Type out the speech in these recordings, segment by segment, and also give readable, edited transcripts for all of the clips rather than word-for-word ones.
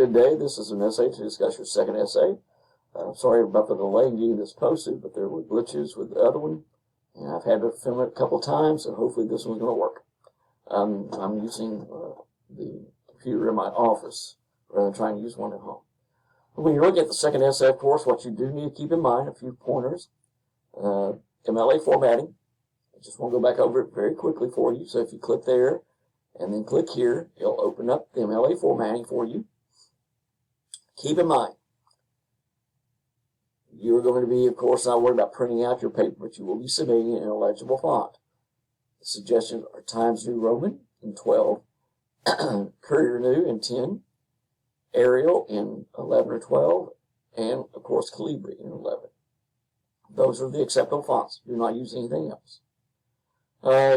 good day. This is an essay to discuss your second essay. Sorry about the delay in getting this posted, but there were glitches with the other one, and I've had to film it a couple times, so hopefully this one's going to work. I'm using the computer in my office rather than trying to use one at home. When you look at the second essay, of course, what you do need to keep in mind, a few pointers. MLA formatting. I just want to go back over it very quickly for you. So if you click there and then click here, it'll open up the MLA formatting for you. Keep in mind, you're going to be, of course, not worried about printing out your paper, but you will be submitting it in a legible font. The suggestions are Times New Roman in 12, Courier New in 10, Arial in 11 or 12, and, of course, Calibri in 11. Those are the acceptable fonts. Do not use anything else.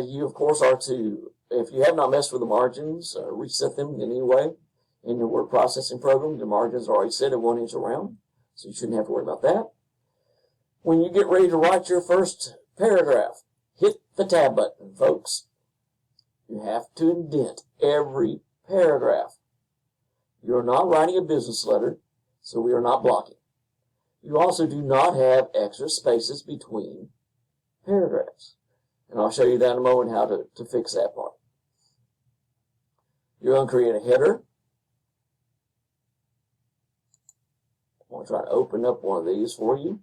You, of course, are to, if you have not messed with the margins, reset them in any way. In your word processing program, the margins are already set at 1 inch around, so you shouldn't have to worry about that. When you get ready to write your first paragraph, hit the tab button, folks. You have to indent every paragraph. You're not writing a business letter, so we are not blocking. You also do not have extra spaces between paragraphs. And I'll show you that in a moment, how to fix that part. You're going to create a header. I'm going to try to open up one of these for you.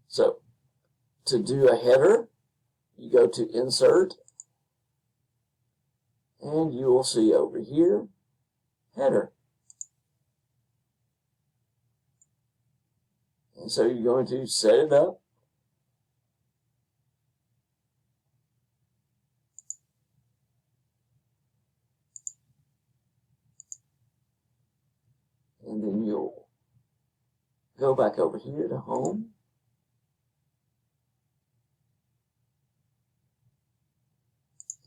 So, to do a header, you go to Insert, and you will see over here, Header. And so you're going to set it up. And then you'll go back over here to Home.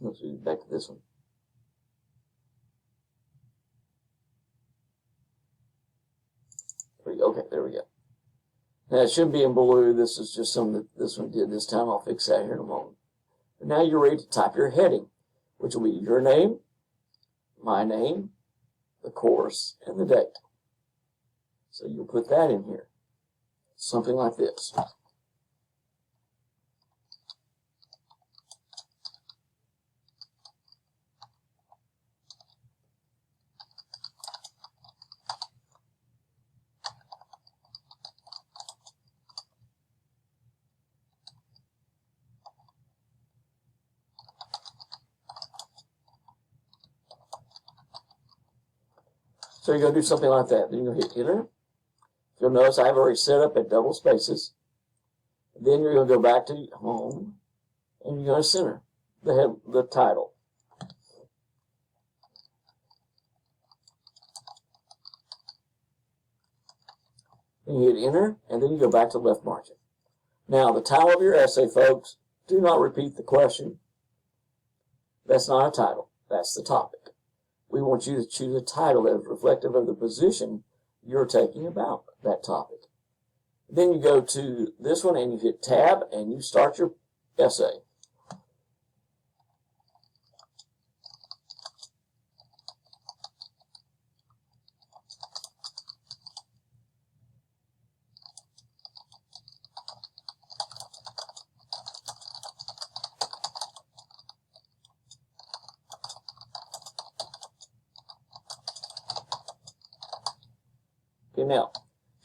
Let's go back to this one. Okay, there we go. Now it should be in blue. This is just something that this one did this time. I'll fix that here in a moment. But now you're ready to type your heading, which will be your name, my name, the course, and the date. So you'll put that in here. Something like this. So you're going to do something like that. Then you'll hit Enter. You'll notice I've already set up at double spaces. Then you're going to go back to Home, and you're going to center the title. Then you hit Enter, and then you go back to left margin. Now, the title of your essay, folks, do not repeat the question. That's not a title. That's the topic. We want you to choose a title that is reflective of the position you're taking about that topic. Then you go to this one and you hit Tab and you start your essay. Okay, now,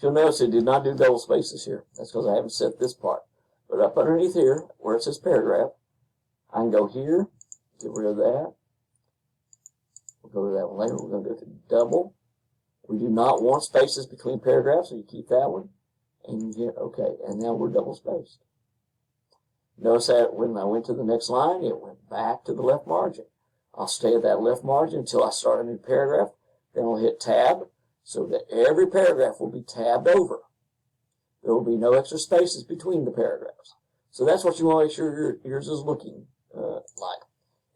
you'll notice it did not do double spaces here. That's because I haven't set this part. But up underneath here, where it says paragraph, I can go here, get rid of that. We'll go to that one later. We're going to go to double. We do not want spaces between paragraphs, so you keep that one. And you hit OK. And now we're double spaced. Notice that when I went to the next line, it went back to the left margin. I'll stay at that left margin until I start a new paragraph. Then I'll hit Tab, so that every paragraph will be tabbed over. There will be no extra spaces between the paragraphs. So that's what you want to make sure yours is looking like.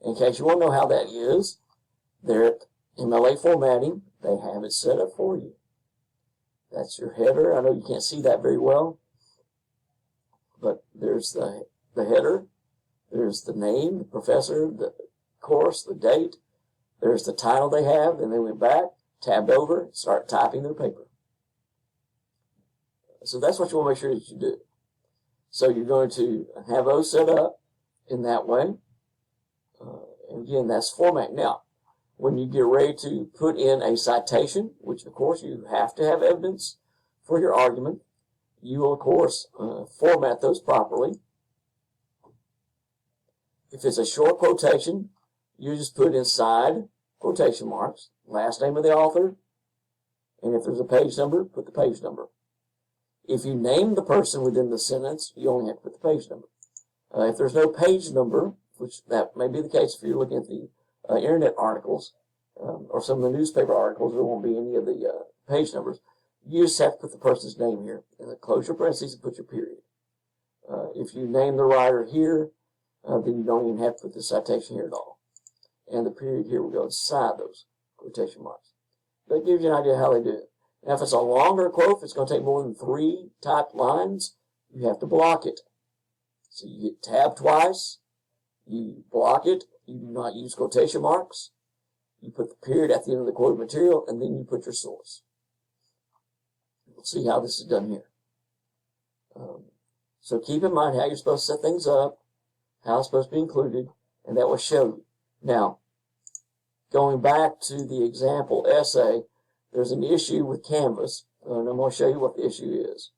In case you want to know how that is, there at MLA Formatting, they have it set up for you. That's your header. I know you can't see that very well, but there's the header, There's the name, the professor, the course, the date. There's the title they have. Then they went back, tabbed over, start typing their paper. So that's what you want to make sure that you do. So you're going to have those set up in that way. And again, that's format. Now, when you get ready to put in a citation, which of course you have to have evidence for your argument, you will of course format those properly. If it's a short quotation, you just put inside quotation marks, last name of the author, and if there's a page number, put the page number. If you name the person within the sentence, you only have to put the page number. If there's no page number, which that may be the case if you're looking at the internet articles or some of the newspaper articles, there won't be any of the page numbers. You just have to put the person's name here, and then close your parentheses and put your period. If you name the writer here, then you don't even have to put the citation here at all. And the period here will go inside those quotation marks. That gives you an idea how they do it. Now, if it's a longer quote, if it's going to take more than 3 typed lines, you have to block it. So you hit tab twice, you block it, you do not use quotation marks, you put the period at the end of the quoted material, and then you put your source. We'll see how this is done here. So keep in mind how you're supposed to set things up, how it's supposed to be included, and that will show you. Now, going back to the example essay, there's an issue with Canvas, and I'm going to show you what the issue is.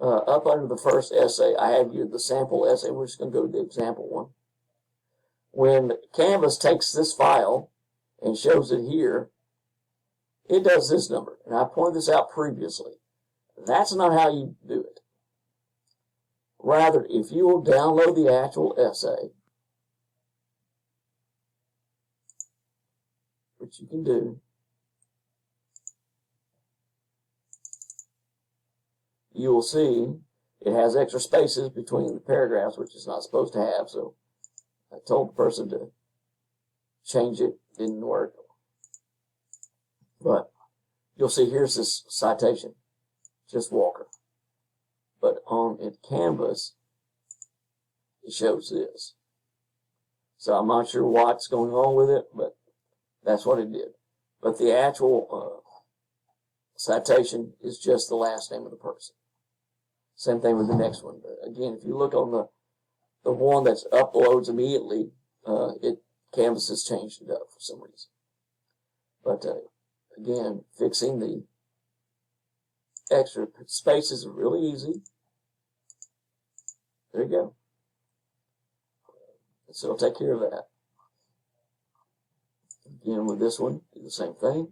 Up under the first essay, I have you the sample essay. We're just going to go to the example one. When Canvas takes this file and shows it here, it does this number. And I pointed this out previously. That's not how you do it. Rather, if you will download the actual essay, which you can do, you will see it has extra spaces between the paragraphs, which it's not supposed to have. So I told the person to change it. Didn't work. But you'll see here's this citation, just Walker. But on Canvas, it shows this. So I'm not sure what's going on with it, but that's what it did. But the actual citation is just the last name of the person. Same thing with the next one. But again, if you look on the one that uploads immediately, Canvas has changed it up for some reason. But again, fixing the extra spaces is really easy. There you go. So it'll take care of that. Again, with this one, do the same thing.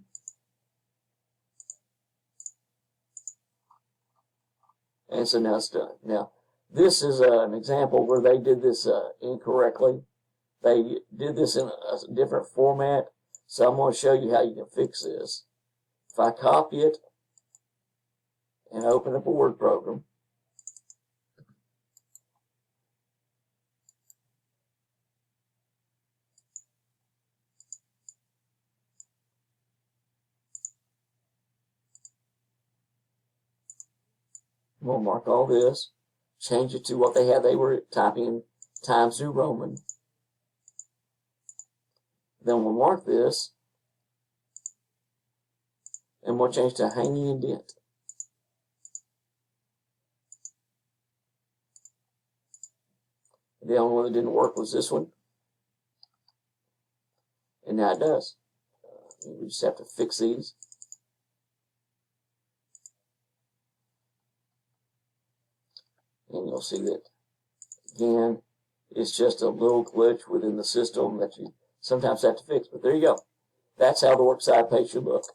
And so now it's done. Now, this is an example where they did this incorrectly. They did this in a different format. So I'm going to show you how you can fix this. If I copy it and open up a Word program, I'm going to mark all this, change it to what they had. They were typing in Times New Roman. Then we'll mark this, and we'll change to hanging indent. The only one that didn't work was this one. And now it does. We just have to fix these. And you'll see that, again, it's just a little glitch within the system that you sometimes have to fix. But there you go. That's how the works cited page should look.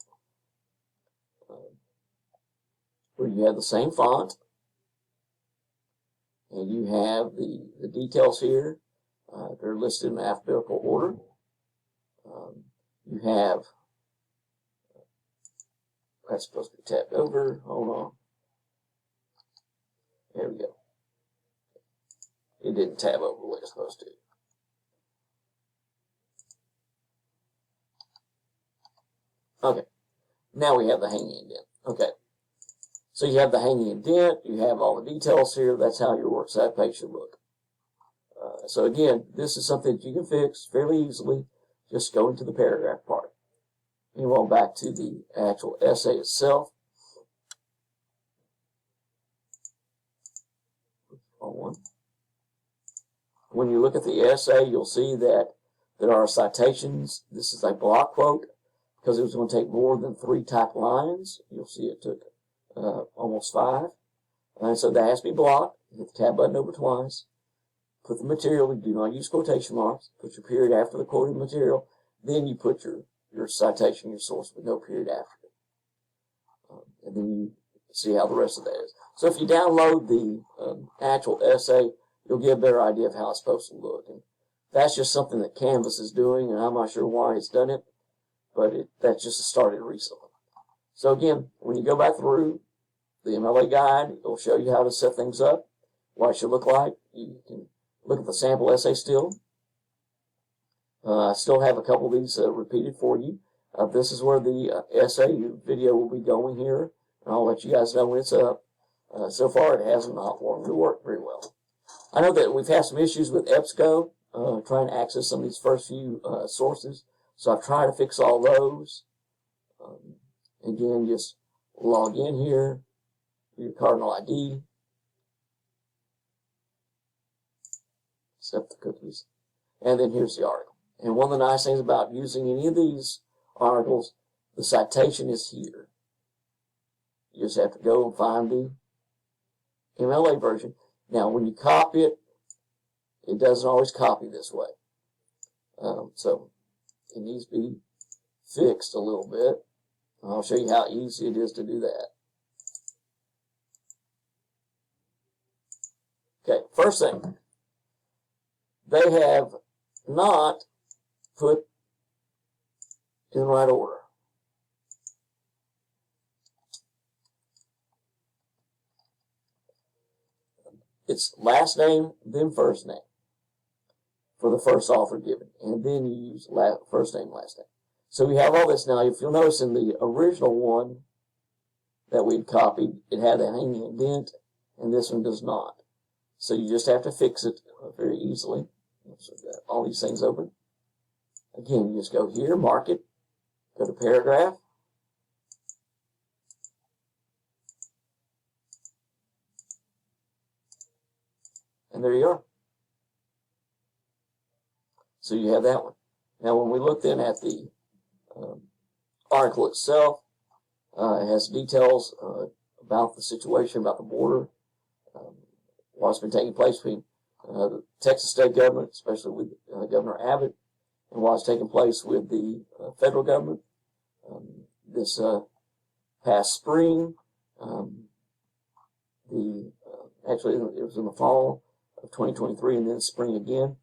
Where you have the same font, and you have the details here. They're listed in alphabetical order. You have, that's supposed to be tabbed over. Hold on. There we go. It didn't tab over the way it's supposed to. Okay. Now we have the hanging indent. Okay. So you have the hanging indent. You have all the details here. That's how your works cited page should look. So again, this is something that you can fix fairly easily. Just go into the paragraph part. Meanwhile, back to the actual essay itself. When you look at the essay, you'll see that there are citations. This is a block quote because it was going to take more than 3 typed lines. You'll see it took almost 5. And so that has to be blocked. Hit the tab button over twice. Put the material. Do not use quotation marks. Put your period after the quoted material. Then you put your citation, your source with no period after it. And then you see how the rest of that is. So if you download the actual essay, you'll get a better idea of how it's supposed to look. And that's just something that Canvas is doing, and I'm not sure why it's done it, but that's just started recently. So again, when you go back through the MLA guide, it'll show you how to set things up, what it should look like. You can look at the sample essay still. I still have a couple of these repeated for you. This is where the essay video will be going here, and I'll let you guys know when it's up. So far, it has not worked very well. I know that we've had some issues with EBSCO trying to access some of these first few sources, so I've tried to fix all those. Again, just log in here, your Cardinal ID, accept the cookies, and then here's the article. And one of the nice things about using any of these articles, the citation is here. You just have to go and find the MLA version. Now, when you copy it, it doesn't always copy this way. So it needs to be fixed a little bit. I'll show you how easy it is to do that. Okay, first thing, they have not put in the right order. It's last name, then first name for the first author given, and then you use first name, last name. So we have all this now. If you'll notice in the original one that we'd copied, it had a hanging indent, and this one does not. So you just have to fix it very easily. So I've got all these things open. Again, you just go here, mark it, go to paragraph, and there you are. So you have that one. Now, when we look then at the article itself, it has details about the situation, about the border, what's been taking place between the Texas state government, especially with Governor Abbott, and what's taking place with the federal government. This past spring, actually it was in the fall of 2023, and then spring again.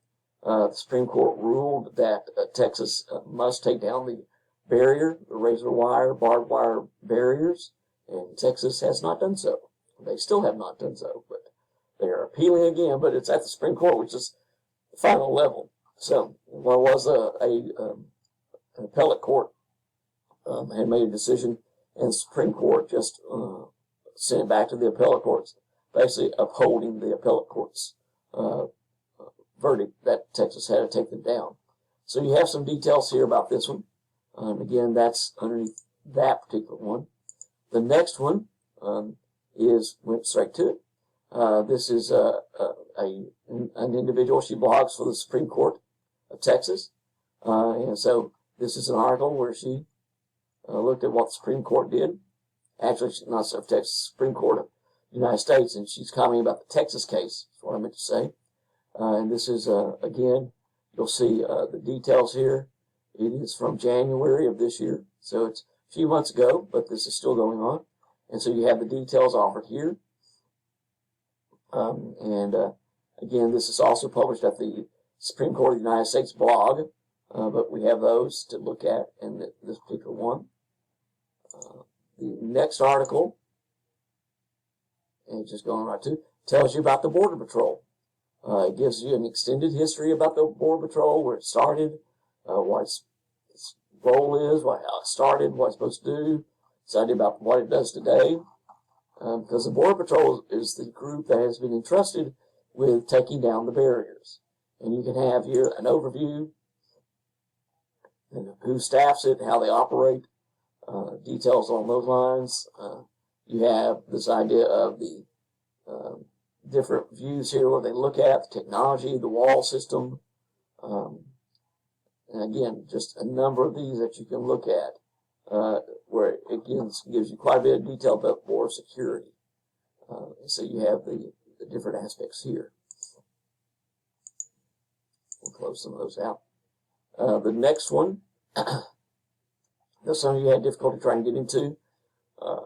The Supreme Court ruled that Texas must take down the barrier, the razor wire, barbed wire barriers, and Texas has not done so. They still have not done so, but they are appealing again, but it's at the Supreme Court, which is the final level. So, what was an appellate court had made a decision, and the Supreme Court just sent it back to the appellate courts, basically upholding the appellate court's verdict that Texas had to take them down. So you have some details here about this one. Again, that's underneath that particular one. The next one went straight to it. This is an individual. She blogs for the Supreme Court of Texas. And so this is an article where she looked at what the Supreme Court did. Actually, not of Texas, Supreme Court of the United States, and she's commenting about the Texas case, is what I meant to say. And this is, again, you'll see the details here. It is from January of this year, so it's a few months ago, but this is still going on. And so you have the details offered here. Again, this is also published at the Supreme Court of the United States blog, but we have those to look at in this particular one. The next article, and just going right to, tells you about the Border Patrol. It gives you an extended history about the Border Patrol, where it started, what its role is, how it started, what it's supposed to do, decided about what it does today. Because the Border Patrol is the group that has been entrusted with taking down the barriers. And you can have here an overview, and who staffs it, how they operate, details on those lines. You have this idea of the different views here where they look at the technology, the wall system, and again, just a number of these that you can look at, where it again gives you quite a bit of detail about more security. So you have the different aspects here. We'll close some of those out. The next one, that some of you had difficulty trying to get into,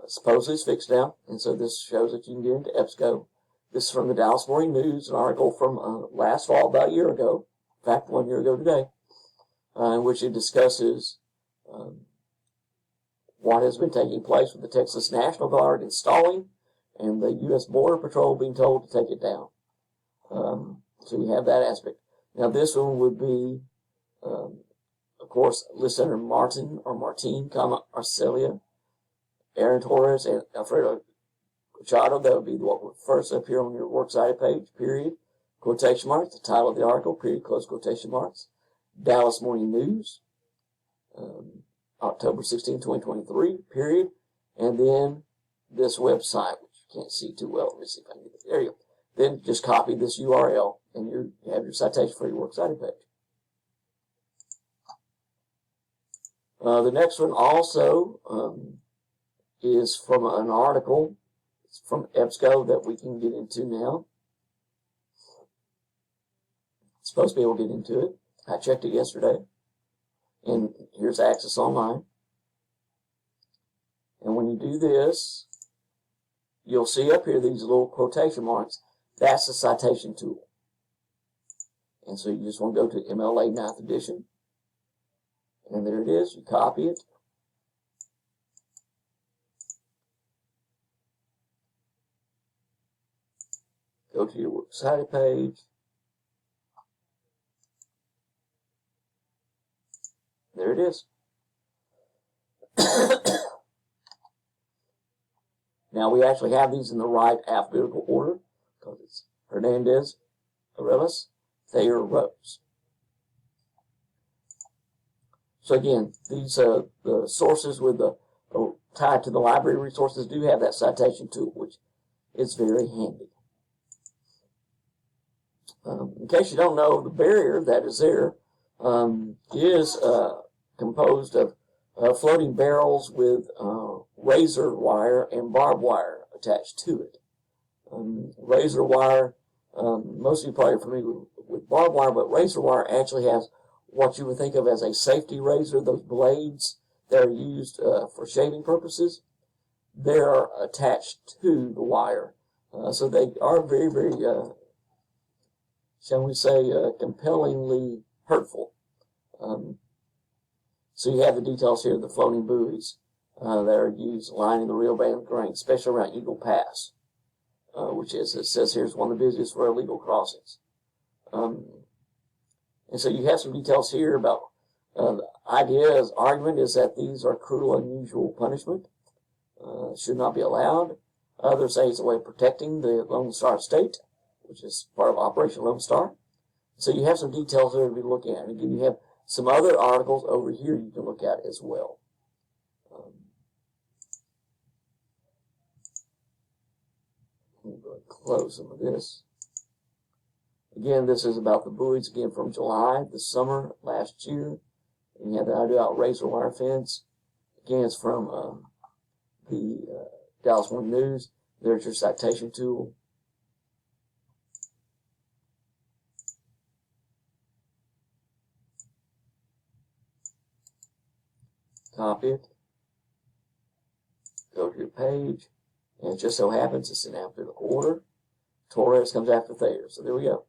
supposedly is fixed now, and so this shows that you can get into EBSCO. This is from the Dallas Morning News, an article from last fall, about a year ago, in fact, 1 year ago today, in which it discusses what has been taking place with the Texas National Guard installing and the U.S. Border Patrol being told to take it down. So you have that aspect. Now this one would be, of course, Lieutenant Martin or Martin Arcelia, Aaron Torres, and Alfredo Machado. That would be what would first appear on your works cited page, period, quotation marks, the title of the article, period, close quotation marks. Dallas Morning News, October 16, 2023, period. And then this website, which you can't see too well. Let me see if I can get it. There you go. Then just copy this URL, and you have your citation for your works cited page. The next one also is from an article. It's from EBSCO that we can get into now. It's supposed to be able to get into it. I checked it yesterday. And here's Access Online. And when you do this, you'll see up here these little quotation marks. That's the citation tool. And so you just want to go to MLA 9th edition. And there it is. You copy it. Go to your works cited page. There it is. Now we actually have these in the right alphabetical order because it's Hernandez, Arelis, Thayer, Rose. So again, these the sources with the tied to the library resources do have that citation tool, which is very handy. In case you don't know, the barrier that is there is composed of floating barrels with razor wire and barbed wire attached to it. Razor wire, most of you probably are familiar with barbed wire, but razor wire actually has what you would think of as a safety razor, those blades that are used for shaving purposes. They're attached to the wire. So they are very, very, shall we say, compellingly hurtful. So you have the details here of the floating buoys that are used lining the Rio Grande grain, especially around Eagle Pass, which is, it says here, is one of the busiest for illegal crossings. And so you have some details here about the argument is that these are cruel, unusual punishment, should not be allowed. Others say it's a way of protecting the Lone Star State, which is part of Operation Lone Star. So you have some details there to be looking at. And again, you have some other articles over here you can look at as well. I'm going to close some of this. Again, this is about the buoys, again, from July, the summer, last year. And you have the idea about razor wire fence. Again, it's from the Dallas Morning News. There's your citation tool. Copy it. Go to your page. And it just so happens it's in alphabetical order. Torres comes after Thayer. So there we go.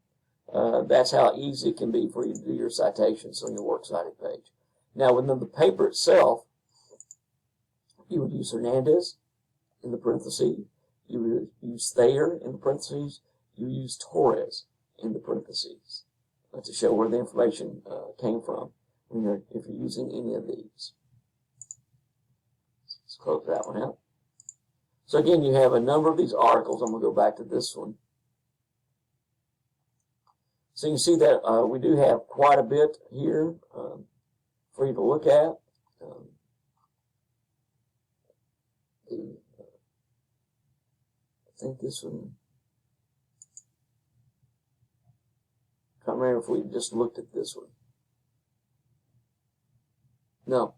That's how easy it can be for you to do your citations on your works cited page. Now, within the paper itself, you would use Hernandez in the parentheses. You would use Thayer in the parentheses. You use Torres in the parentheses to show where the information came from if you're using any of these. Let's close that one out. So again, you have a number of these articles. I'm going to go back to this one. So you can see that we do have quite a bit here for you to look at. I think this one, I can't remember if we just looked at this one. No,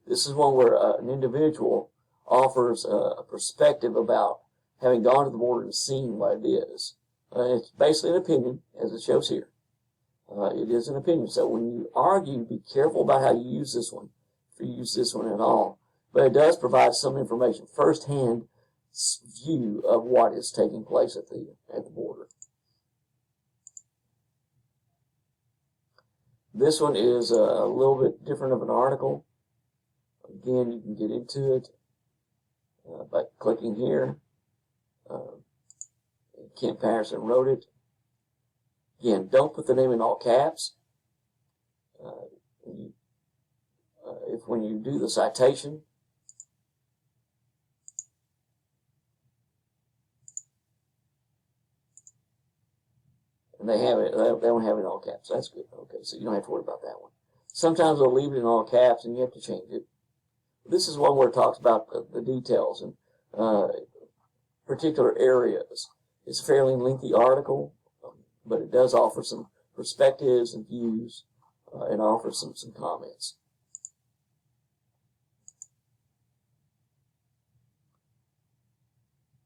this is one where an individual offers a perspective about having gone to the border and seen what it is. It's basically an opinion, as it shows here. It is an opinion. So when you argue, be careful about how you use this one, if you use this one at all. But it does provide some information, first-hand view of what is taking place at the border. This one is a little bit different of an article. Again, you can get into it by clicking here. Kent Patterson wrote it. Again, don't put the name in all caps. When you do the citation, and they have it, they don't have it in all caps. That's good. Okay, so you don't have to worry about that one. Sometimes they'll leave it in all caps, and you have to change it. This is one where it talks about the details and particular areas. It's a fairly lengthy article, but it does offer some perspectives and views, and offers some comments.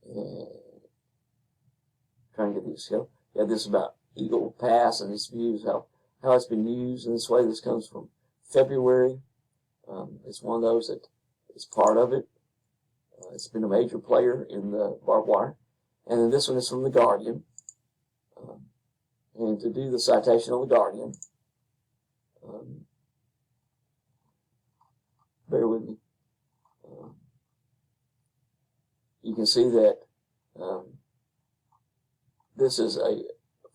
And trying to get these here. Yeah, this is about Eagle Pass and its views, how it's been used in this way. This comes from February. It's one of those that is part of it. It's been a major player in the barbed wire. And then this one is from The Guardian. And to do the citation on The Guardian, bear with me. You can see that this is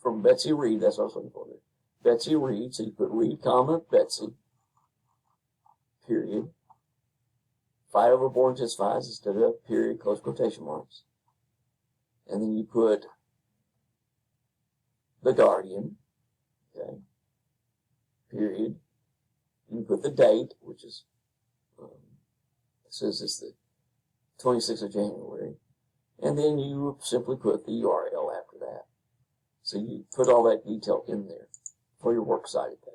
from Betsy Reed. That's what I was looking for there. Betsy Reed. So you put Reed, comma, Betsy, period. Fight over border intensifies instead of period, close quotation marks. And then you put The Guardian, okay, period. You put the date, which is, it says it's the 26th of January. And then you simply put the URL after that. So you put all that detail in there for your works cited page.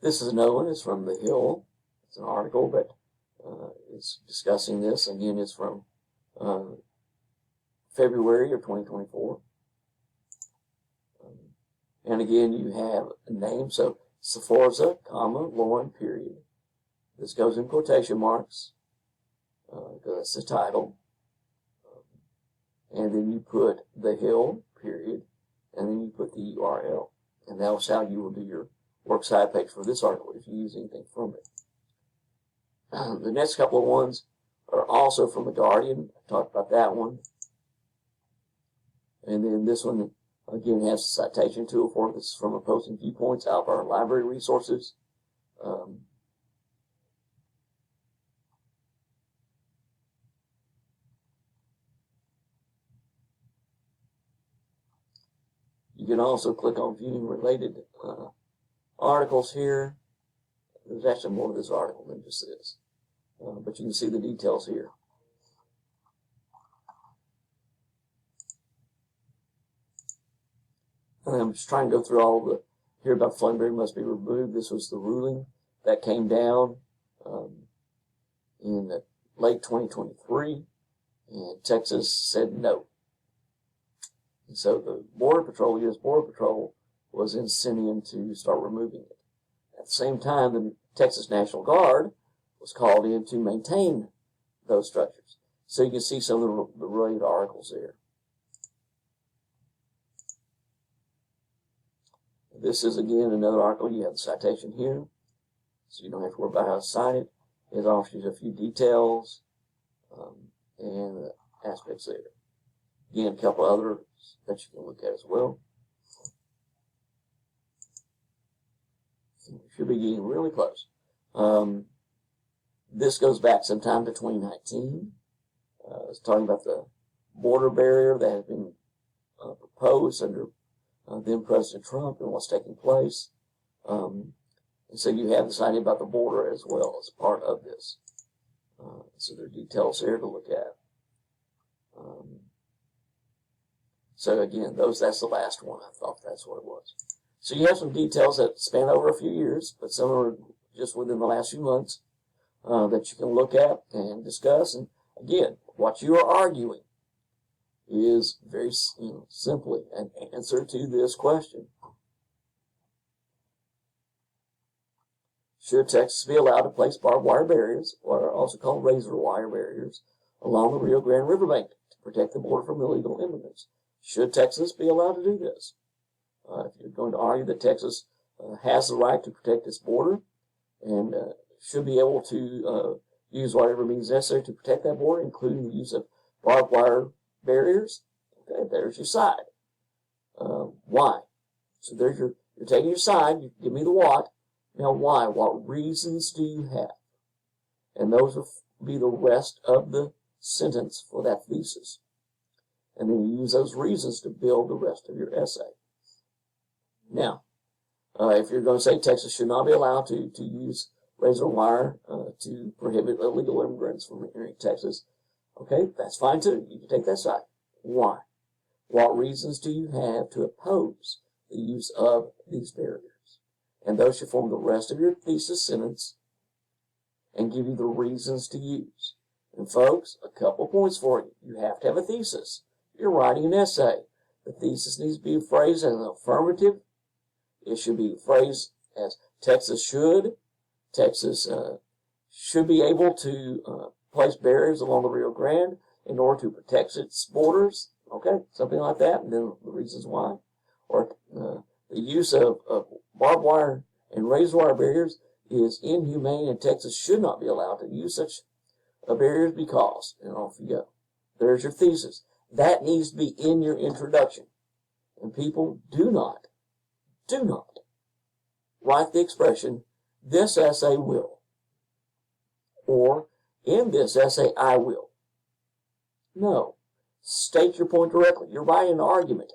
This is another one. It's from The Hill. It's an article, but it's discussing this. Again, it's from February of 2024. And again, you have a name. So Sforza, comma, Lauren, period. This goes in quotation marks, because that's the title. And then you put The Hill, period. And then you put the URL. And that's how you will do your works cited page for this article if you use anything from it. The next couple of ones are also from The Guardian. I talked about that one. And then this one, again, has a citation tool for it. This is from Opposing Viewpoints out of our library resources. You can also click on viewing related articles here. There's actually more to this article than just this. But you can see the details here. And I'm just trying to go through all the, here about Flame must be removed. This was the ruling that came down in late 2023. And Texas said no. And so the Border Patrol, U.S. Border Patrol, was incenting to start removing it. At the same time, the Texas National Guard was called in to maintain those structures. So you can see some of the related articles there. This is, again, another article. You have the citation here, so you don't have to worry about how to cite it. It offers you a few details and aspects there. Again, a couple others that you can look at as well. You should be getting really close. This goes back sometime to 2019. It's talking about the border barrier that has been proposed under then President Trump and what's taking place. And so you have this idea about the border as well as part of this. So there are details here to look at. So again, that's the last one. I thought that's what it was. So you have some details that span over a few years, but some are just within the last few months that you can look at and discuss. And again, what you are arguing is very simply an answer to this question. Should Texas be allowed to place barbed wire barriers, what are also called razor wire barriers, along the Rio Grande Riverbank to protect the border from illegal immigrants? Should Texas be allowed to do this? If you're going to argue that Texas has the right to protect its border and should be able to use whatever means necessary to protect that border, including the use of barbed wire barriers, okay, there's your side. Why? So you're taking your side. You give me the what. Now, why? What reasons do you have? And those will be the rest of the sentence for that thesis. And then you use those reasons to build the rest of your essay. Now, if you're going to say Texas should not be allowed to use razor wire to prohibit illegal immigrants from entering Texas, okay, that's fine too. You can take that side. Why? What reasons do you have to oppose the use of these barriers? And those should form the rest of your thesis sentence and give you the reasons to use. And folks, a couple points for you. You have to have a thesis. You're writing an essay. The thesis needs to be phrased as an affirmative. It should be phrased as Texas should be able to place barriers along the Rio Grande in order to protect its borders. Okay, something like that, and then the reasons why. Or the use of barbed wire and razor wire barriers is inhumane, and Texas should not be allowed to use such barriers because, and off you go. There's your thesis. That needs to be in your introduction. And people do not write the expression, this essay will, or in this essay I will. No. State your point directly. You're writing an argument.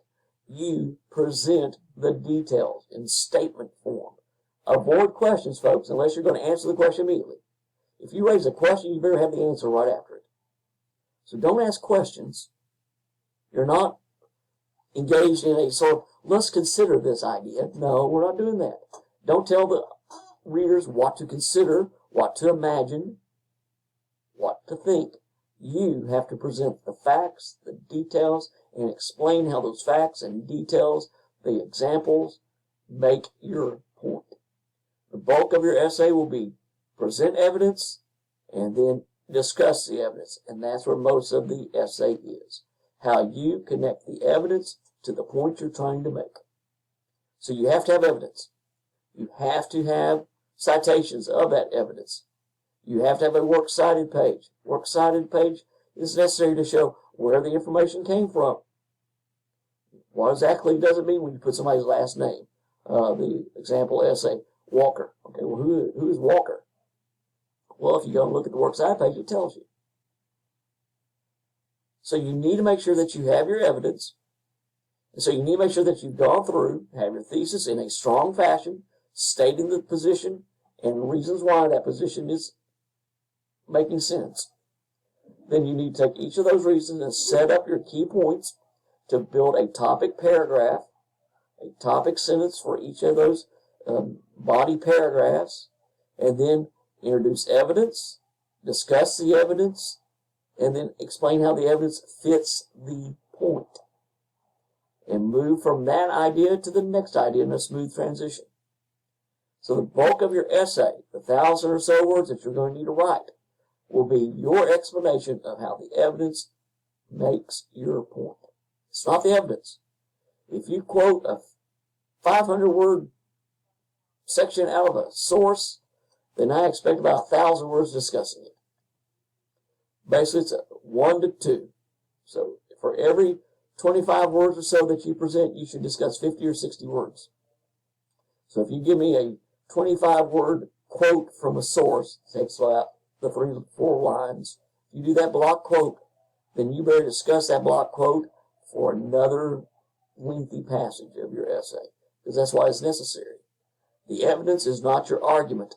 You present the details in statement form. Avoid questions, folks, unless you're going to answer the question immediately. If you raise a question, you better have the answer right after it. So don't ask questions. You're not engaged in a sort of, let's consider this idea. No, we're not doing that. Don't tell the readers what to consider, what to imagine, what to think. You have to present the facts, the details, and explain how those facts and details, the examples, make your point. The bulk of your essay will be present evidence and then discuss the evidence. And that's where most of the essay is. How you connect the evidence to the point you're trying to make. So you have to have evidence. You have to have citations of that evidence. You have to have a works cited page. Works cited page is necessary to show where the information came from. What exactly does it mean when you put somebody's last name? The example essay, Walker. Okay, well, who is Walker? Well, if you go and look at the works cited page, it tells you. So you need to make sure that you have your evidence. And so you need to make sure that you've gone through, have your thesis in a strong fashion, stating the position and reasons why that position is making sense. Then you need to take each of those reasons and set up your key points to build a topic paragraph, a topic sentence for each of those body paragraphs, and then introduce evidence, discuss the evidence, and then explain how the evidence fits the point. And move from that idea to the next idea in a smooth transition. So the bulk of your essay, the 1,000 or so words that you're going to need to write, will be your explanation of how the evidence makes your point. It's not the evidence. If you quote a 500-word section out of a source, then I expect about 1,000 words discussing it. Basically, it's 1 to 2. So for every 25 words or so that you present, you should discuss 50 or 60 words. So if you give me a 25-word quote from a source, it takes about the 3 to 4 lines. If you do that block quote, then you better discuss that block quote for another lengthy passage of your essay, because that's why it's necessary. The evidence is not your argument.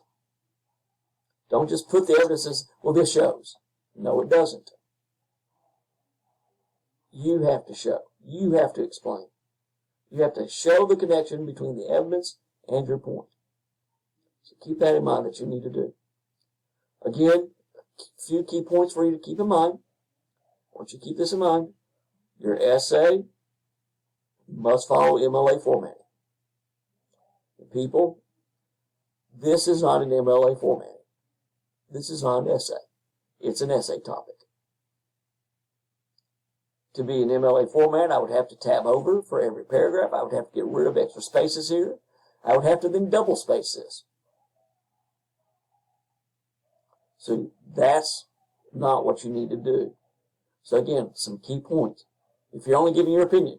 Don't just put the evidence as, well, this shows. No, it doesn't. You have to show. You have to explain. You have to show the connection between the evidence and your point. So keep that in mind that you need to do. Again, a few key points for you to keep in mind. Once you keep this in mind, your essay must follow MLA formatting. People, this is not an MLA formatting. This is not an essay. It's an essay topic. To be an MLA format, I would have to tab over for every paragraph. I would have to get rid of extra spaces here. I would have to then double space this. So that's not what you need to do. So again, some key points. If you're only giving your opinion,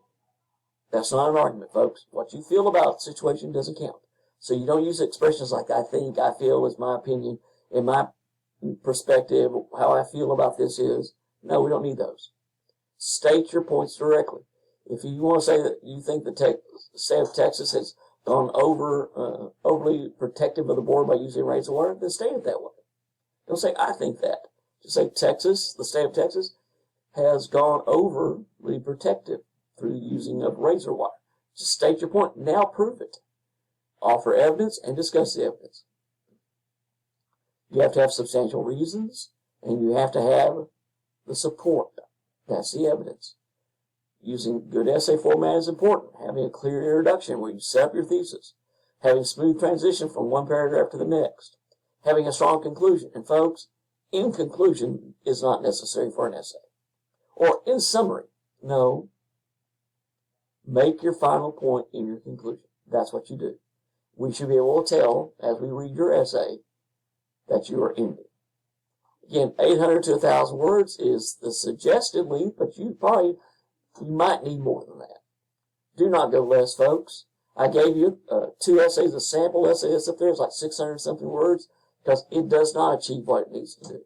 that's not an argument, folks. What you feel about the situation doesn't count. So you don't use expressions like I think, I feel is my opinion, in my perspective, how I feel about this is. No, we don't need those. State your points directly. If you want to say that you think the state of Texas has gone overly protective of the board by using rates of water, then state it that way. Don't say, I think that. Just say Texas, the state of Texas, has gone overly protective through using of razor wire. Just state your point. Now prove it. Offer evidence and discuss the evidence. You have to have substantial reasons, and you have to have the support. That's the evidence. Using good essay format is important. Having a clear introduction where you set up your thesis. Having smooth transition from one paragraph to the next. Having a strong conclusion. And folks, in conclusion is not necessary for an essay. Or in summary. No. Make your final point in your conclusion. That's what you do. We should be able to tell, as we read your essay, that you are ending. Again, 800 to 1,000 words is the suggested length, but you might need more than that. Do not go less, folks. I gave you 2 essays, a sample essay that's up there. It's like 600 something words, because it does not achieve what it needs to do.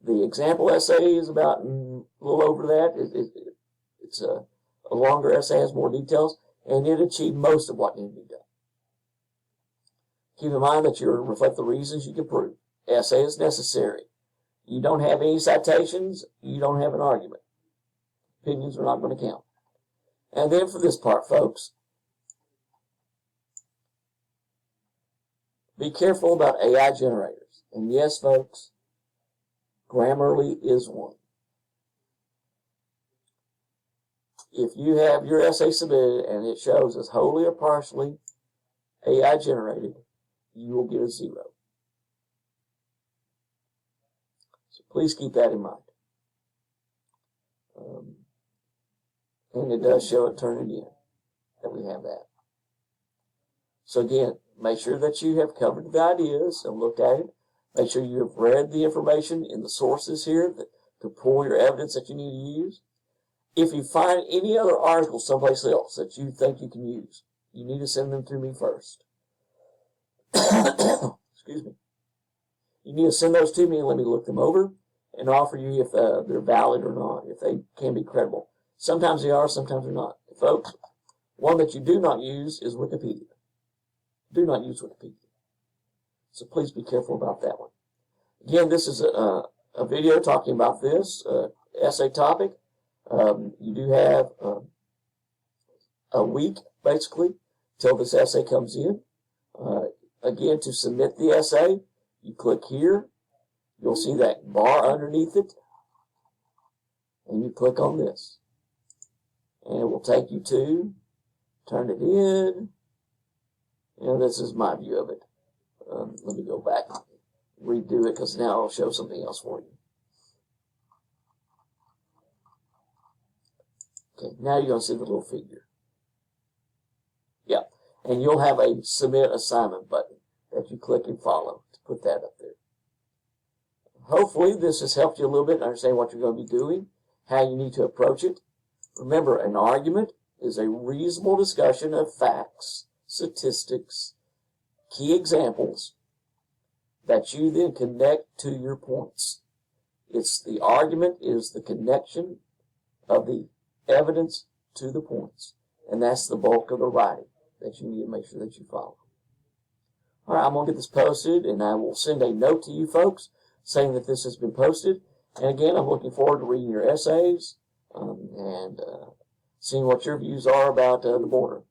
The example essay is about a little over that. It's a longer essay, has more details, and it achieved most of what needed to be done. Keep in mind that you reflect the reasons you can prove. Essay is necessary. You don't have any citations, you don't have an argument. Opinions are not going to count. And then for this part, folks, be careful about AI generators. And yes, folks, Grammarly is one. If you have your essay submitted and it shows as wholly or partially AI generated, you will get a 0. So please keep that in mind. And it does show it turning in, that we have that. So again, make sure that you have covered the ideas and looked at it. Make sure you have read the information in the sources here to pull your evidence that you need to use. If you find any other articles someplace else that you think you can use, you need to send them to me first. Excuse me. You need to send those to me and let me look them over and offer you if they're valid or not, if they can be credible. Sometimes they are, sometimes they're not. Folks, one that you do not use is Wikipedia. Do not use Wikipedia. So please be careful about that one. Again, this is a video talking about this essay topic. You do have a week, basically, till this essay comes in. Again, to submit the essay, you click here. You'll see that bar underneath it. And you click on this. And it will take you to turn it in. And this is my view of it. Let me go back and redo it because now I'll show something else for you. Okay, now you're going to see the little figure. Yeah, and you'll have a submit assignment button that you click and follow to put that up there. Hopefully this has helped you a little bit to understand what you're going to be doing, how you need to approach it. Remember, an argument is a reasonable discussion of facts, statistics, key examples that you then connect to your points. The argument is the connection of the evidence to the points. and that's the bulk of the writing that you need to make sure that you follow. All right, I'm going to get this posted, and I will send a note to you folks saying that this has been posted. And again, I'm looking forward to reading your essays and seeing what your views are about the border.